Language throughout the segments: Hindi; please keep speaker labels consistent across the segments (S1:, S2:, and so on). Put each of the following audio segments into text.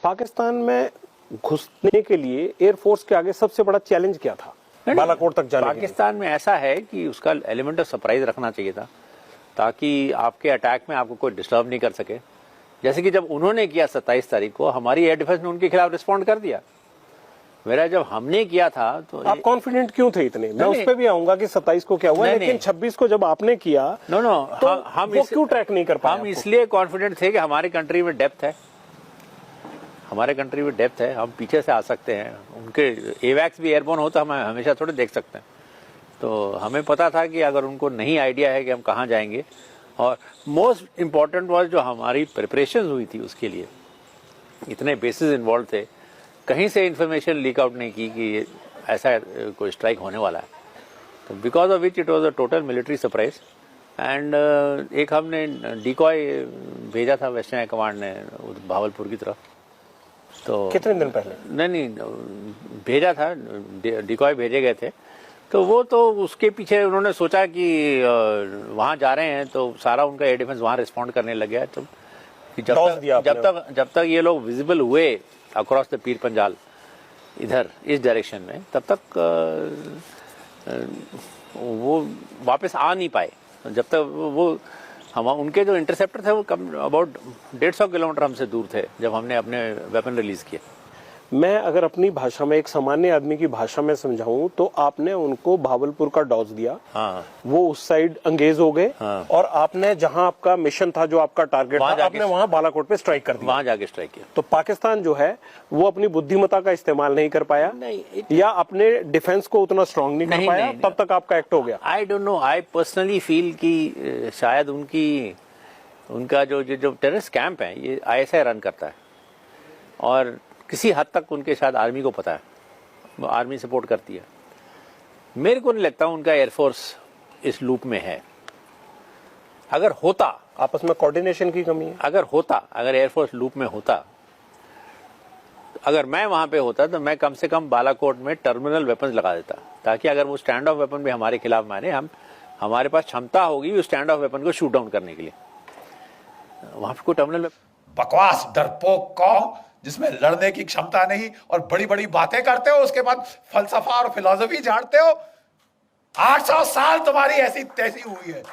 S1: पाकिस्तान में घुसने के लिए एयरफोर्स के आगे सबसे बड़ा चैलेंज क्या था बालाकोट तक जाने?
S2: पाकिस्तान में ऐसा है कि उसका एलिमेंट ऑफ सरप्राइज रखना चाहिए था, ताकि आपके अटैक में आपको कोई डिस्टर्ब नहीं कर सके। जैसे कि जब उन्होंने किया 27 तारीख को, हमारी एयर डिफेंस ने उनके खिलाफ रिस्पॉन्ड कर दिया। मेरा जब हमने किया था तो
S1: आप कॉन्फिडेंट क्यों थे इतने? मैं उस पर भी आऊंगा कि 27 को क्या हुआ, लेकिन 26 को जब आपने किया
S2: तो
S1: हम क्यों ट्रैक नहीं कर पाए?
S2: हम इसलिए कॉन्फिडेंट थे कि हमारे कंट्री में डेप्थ है, हमारे कंट्री में डेप्थ है, हम पीछे से आ सकते हैं। उनके एवैक्स भी एयरबोर्न हो तो हम हमेशा थोड़े देख सकते हैं। तो हमें पता था कि अगर उनको नहीं आइडिया है कि हम कहाँ जाएंगे, और मोस्ट इम्पॉर्टेंट वाज जो हमारी प्रिपरेशन हुई थी उसके लिए, इतने बेसिस इन्वॉल्व थे, कहीं से इंफॉर्मेशन लीक आउट नहीं की कि ऐसा कोई स्ट्राइक होने वाला है। तो because of which it was a total military surprise. And एक हमने डिकॉय भेजा था वेस्टर्न हाई कमांड ने भावलपुर की तरफ। तो
S1: कितने दिन पहले?
S2: नहीं भेजा था, डिकॉय भेजे गए थे। तो वो तो उसके पीछे उन्होंने सोचा कि वहाँ जा रहे हैं तो सारा उनका एयर डिफेंस वहाँ रिस्पॉन्ड करने लग गया। तो जब तक ये लोग विजिबल हुए अक्रॉस द पीर पंजाल इधर इस डायरेक्शन में, तब तक वो वापस आ नहीं पाए। जब तक वो हम उनके जो इंटरसेप्टर थे वो कम अबाउट 150 किलोमीटर हमसे दूर थे जब हमने अपने वेपन रिलीज किए।
S1: मैं अगर अपनी भाषा में, एक सामान्य आदमी की भाषा में समझाऊं तो आपने उनको भावलपुर का डॉज दिया।
S2: हाँ।
S1: वो उस साइड अंगेज हो गए। हाँ। और आपने जहां आपका मिशन था, जो आपका टारगेट था, आपने वहां बालाकोट पे स्ट्राइक कर दिया।
S2: वहां जाके स्ट्राइक किया।
S1: तो पाकिस्तान जो है वो अपनी बुद्धिमत्ता का इस्तेमाल नहीं कर पाया, या अपने डिफेंस को उतना स्ट्रांग नहीं कर पाया, तब तक आपका एक्ट हो गया।
S2: I don't know, I personally feel कि शायद उनका जो टेररिस्ट कैंप है ये ISI रन करता है, और किसी हद तक उनके शायद आर्मी को पता है, वो आर्मी सपोर्ट करती है। मेरे को नहीं लगता उनका एयरफोर्स इस लूप में है। अगर होता,
S1: आपस में कोऑर्डिनेशन की कमी है।
S2: अगर एयरफोर्स लूप में होता, अगर मैं वहां पे होता तो मैं कम से कम बालाकोट में टर्मिनल वेपन्स लगा देता, ताकि अगर वो स्टैंड ऑफ वेपन भी हमारे खिलाफ मारे, हमारे पास क्षमता होगी उस स्टैंड ऑफ वेपन को शूट डाउन करने के लिए। वहां पे कोई टर्मिनल
S3: बकवास डरपोक कौम जिसमें लड़ने की क्षमता नहीं और बड़ी बड़ी बातें करते हो, उसके बाद फलसफा और फिलॉसफी झाड़ते हो। 800 साल तुम्हारी ऐसी तैसी हुई है,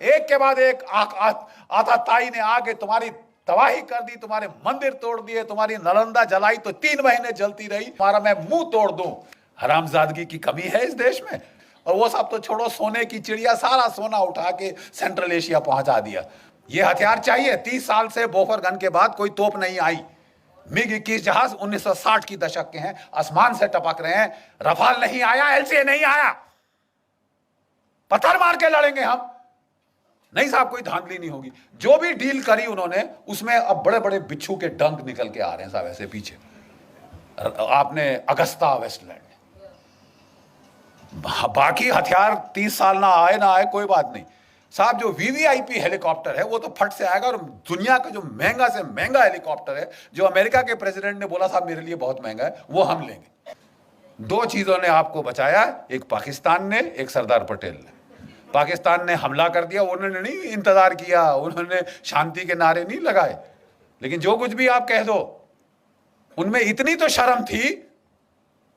S3: एक के बाद एक आताताई ने आके तुम्हारी तबाही कर दी, तुम्हारे मंदिर तोड़ दिए, तुम्हारी नालंदा जलाई तो 3 महीने जलती रही। तुम्हारा मैं मुंह तोड़ दूं, हरामजादगी की कमी है इस देश में। और वो सब तो छोड़ो, सोने की चिड़िया सारा सोना उठा के सेंट्रल एशिया पहुंचा दिया। ये हथियार चाहिए। 30 साल से बोफर गन के बाद कोई तोप नहीं आई। MiG-21 जहाज 1960 की दशक के हैं, आसमान से टपक रहे हैं। रफाल नहीं आया, LCA नहीं आया, पत्थर मार के लड़ेंगे हम। नहीं साहब, कोई धांधली नहीं होगी। जो भी डील करी उन्होंने, उसमें अब बड़े बड़े बिच्छू के डंक निकल के आ रहे हैं साहब ऐसे पीछे। आपने अगस्ता वेस्टलैंड, बाकी हथियार 30 साल ना आए कोई बात नहीं साहब। जो VVIP हेलीकॉप्टर है वो तो फट से आएगा, और दुनिया का जो महंगा से महंगा हेलीकॉप्टर है, जो अमेरिका के प्रेसिडेंट ने बोला साहब मेरे लिए बहुत महंगा है, वो हम लेंगे। 2 चीजों ने आपको बचाया, एक पाकिस्तान ने, एक सरदार पटेल ने। पाकिस्तान ने हमला कर दिया, उन्होंने नहीं इंतजार किया, उन्होंने शांति के नारे नहीं लगाए। लेकिन जो कुछ भी आप कह दो, उनमें इतनी तो शर्म थी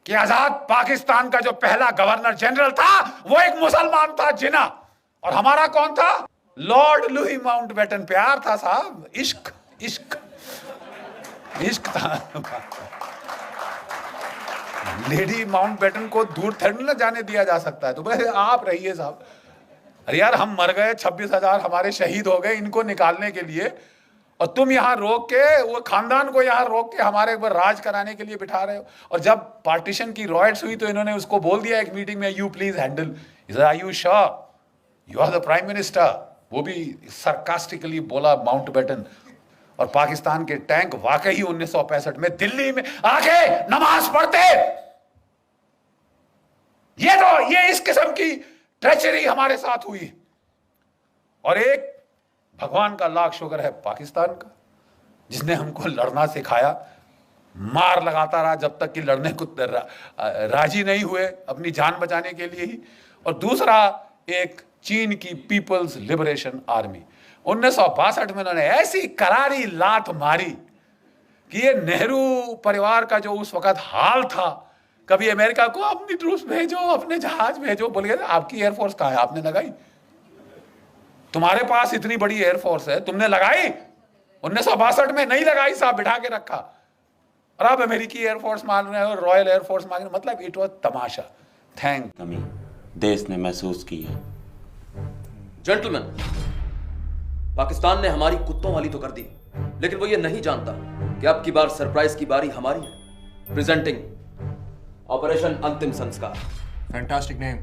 S3: कि आजाद पाकिस्तान का जो पहला गवर्नर जनरल था वो एक मुसलमान था, जिना। और हमारा कौन था? Lord Louis Mountbatten. प्यार था साहब, इश्क इश्क इश्क था। लेडी माउंटबेटन को दूर थोड़ी ना जाने दिया जा सकता है। तो बस आप रहिए साहब। अरे यार, हम मर गए, 26,000 हमारे शहीद हो गए इनको निकालने के लिए, और तुम यहां रोक के, वो खानदान को यहां रोक के हमारे ऊपर राज कराने के लिए बिठा रहे हो। और जब पार्टीशन की रॉयट्स हुई तो इन्होंने उसको बोल दिया एक मीटिंग में, you please handle. Are you sure you are the prime minister? वो भी सरकास्टिकली बोला माउंटबेटन। और पाकिस्तान के टैंक वाकई 1965 में दिल्ली में आके नमाज पढ़ते। ये इस किस्म की ट्रेचरी हमारे साथ हुई। और एक भगवान का लाख शुक्र है पाकिस्तान का, जिसने हमको लड़ना सिखाया, मार लगाता रहा जब तक कि लड़ने को राजी नहीं हुए अपनी जान बचाने के लिए ही। और दूसरा, एक चीन की पीपल्स लिबरेशन आर्मी। 1962 में उन्होंने ऐसी करारी लात मारी कि ये नेहरू परिवार का जो उस वक्त हाल था, कभी अमेरिका को अपनी ट्रूप्स भेजो, अपने जहाज भेजो, बोल गए आपकी एयरफोर्स कहाँ है, आपने लगाई? तुम्हारे पास इतनी बड़ी एयरफोर्स है, तुमने लगाई? 1962 में नहीं लगाई साहब, बिठा के रखा। और आप अमेरिकी एयरफोर्स मान रहे हो, रॉयल एयरफोर्स मान रहे हो, मतलब इट वॉज तमाशा। थैंक
S4: कमी देश ने महसूस की है।
S5: जेंटलमैन, पाकिस्तान ने हमारी कुत्तों वाली तो कर दी, लेकिन वो ये नहीं जानता कि अब की बार सरप्राइज की बारी हमारी है। प्रेजेंटिंग ऑपरेशन अंतिम संस्कार।
S6: Fantastic name.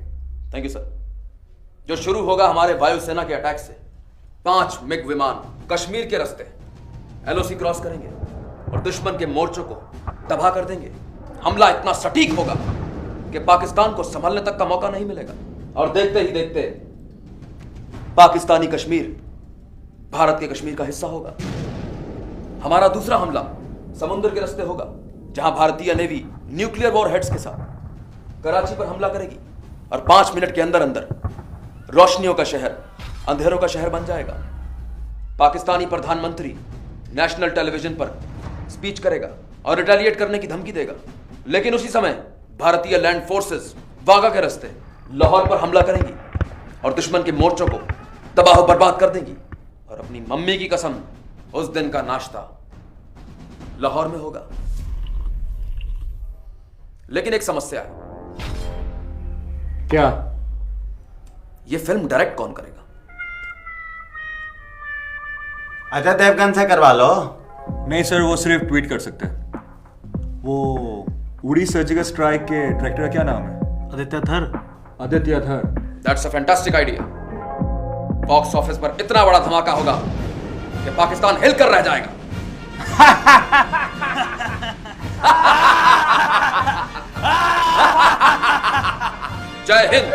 S5: Thank you sir. जो शुरू होगा हमारे वायुसेना के अटैक से। 5 मिग विमान कश्मीर के रास्ते एलओसी क्रॉस करेंगे और दुश्मन के मोर्चों को तबाह कर देंगे। हमला इतना सटीक होगा कि पाकिस्तान को संभलने तक का मौका नहीं मिलेगा, और देखते ही देखते पाकिस्तानी कश्मीर भारत के कश्मीर का हिस्सा होगा। हमारा दूसरा हमला समुद्र के रास्ते होगा, जहां भारतीय नेवी न्यूक्लियर वॉरहेड्स के साथ कराची पर हमला करेगी और 5 मिनट के अंदर अंदर रोशनियों का शहर अंधेरों का शहर बन जाएगा। पाकिस्तानी प्रधानमंत्री नेशनल टेलीविजन पर स्पीच करेगा और रिटेलिएट करने की धमकी देगा, लेकिन उसी समय भारतीय लैंड फोर्सेस वाघा के रास्ते लाहौर पर हमला करेंगी और दुश्मन के मोर्चों को तबाह बर्बाद कर देंगी। और अपनी मम्मी की कसम, उस दिन का नाश्ता लाहौर में होगा। लेकिन एक समस्या है।
S6: क्या?
S5: यह फिल्म डायरेक्ट कौन करेगा?
S4: अजय देवगन से करवा लो।
S7: नहीं सर, वो सिर्फ ट्वीट कर सकते हैं। वो उड़ी सर्जिकल स्ट्राइक के डायरेक्टर का क्या नाम है?
S6: आदित्य थर।
S7: आदित्य थर।
S5: That's a fantastic idea. Box office पर इतना बड़ा धमाका होगा कि पाकिस्तान हिलकर रह जाएगा। जय हिंद।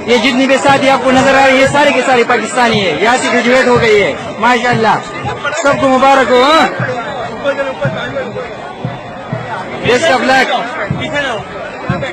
S8: ये जितनी भी शादी आपको नजर आ रही है, ये सारी की सारी पाकिस्तानी है। यहाँ से ग्रेजुएट हो गई है, माशाल्लाह, सबको मुबारक हो। Best of luck.